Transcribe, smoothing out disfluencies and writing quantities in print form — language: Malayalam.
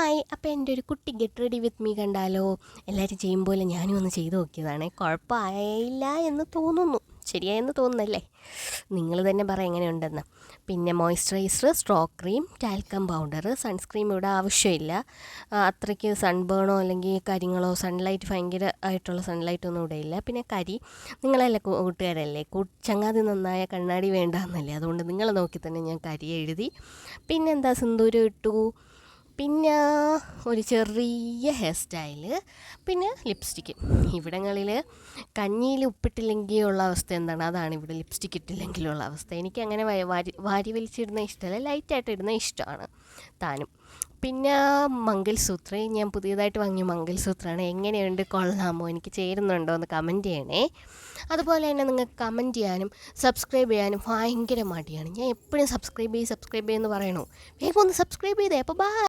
ഹായ്, അപ്പോൾ എൻ്റെ ഒരു കുട്ടി ഗെറ്റ് റെഡി വിത്ത് മീ കണ്ടാലോ? എല്ലാവരും ചെയ്യും പോലെ ഞാനും ഒന്ന് ചെയ്ത് നോക്കിയതാണേ. കുഴപ്പമായില്ല എന്ന് തോന്നുന്നു. ശരിയായെന്ന് തോന്നുന്നല്ലേ? നിങ്ങൾ തന്നെ പറ എങ്ങനെയുണ്ടെന്ന്. പിന്നെ moisturiser, stroke cream, talcum powder, sunscreen ഇവിടെ ആവശ്യമില്ല. അത്രയ്ക്ക് സൺബേണോ അല്ലെങ്കിൽ കാര്യങ്ങളോ സൺലൈറ്റ് ഭയങ്കര ആയിട്ടുള്ള സൺലൈറ്റ് ഒന്നും ഇവിടെ ഇല്ല. പിന്നെ കരി, നിങ്ങളല്ലേ കൂട്ടുകാരല്ലേ, ചങ്ങാതി നന്നായ കണ്ണാടി വേണ്ട എന്നല്ലേ, അതുകൊണ്ട് നിങ്ങൾ നോക്കി തന്നെ ഞാൻ കരി എഴുതി. പിന്നെന്താ, സിന്ദൂരം ഇട്ടു. പിന്നെ ഒരു ചെറിയ ഹെയർ സ്റ്റൈല്, പിന്നെ ലിപ്സ്റ്റിക്ക്. ഇവിടങ്ങളിൽ കഞ്ഞിയിൽ ഉപ്പിട്ടില്ലെങ്കിൽ ഉള്ള അവസ്ഥ എന്താണ്, അതാണ് ഇവിടെ ലിപ്സ്റ്റിക്ക് ഇട്ടില്ലെങ്കിലുള്ള അവസ്ഥ. എനിക്കങ്ങനെ വാരി വലിച്ചിടുന്ന ഇഷ്ടമല്ല, ലൈറ്റായിട്ട് ഇടുന്ന ഇഷ്ടമാണ് താനും. പിന്നെ മംഗൽസൂത്ര, ഞാൻ പുതിയതായിട്ട് വാങ്ങിയ മംഗൽസൂത്രമാണ്. എങ്ങനെയുണ്ട്, കൊള്ളാമോ, എനിക്ക് ചേരുന്നുണ്ടോ എന്ന് കമൻറ്റ് ചെയ്യണേ. അതുപോലെ തന്നെ നിങ്ങൾക്ക് കമൻറ്റ് ചെയ്യാനും സബ്സ്ക്രൈബ് ചെയ്യാനും ഭയങ്കര മടിയാണ്. ഞാൻ എപ്പോഴും സബ്സ്ക്രൈബ് ചെയ്യുമെന്ന് പറയണോ? വേഗം ഒന്ന് സബ്സ്ക്രൈബ് ചെയ്തേ. അപ്പോൾ ബൈ.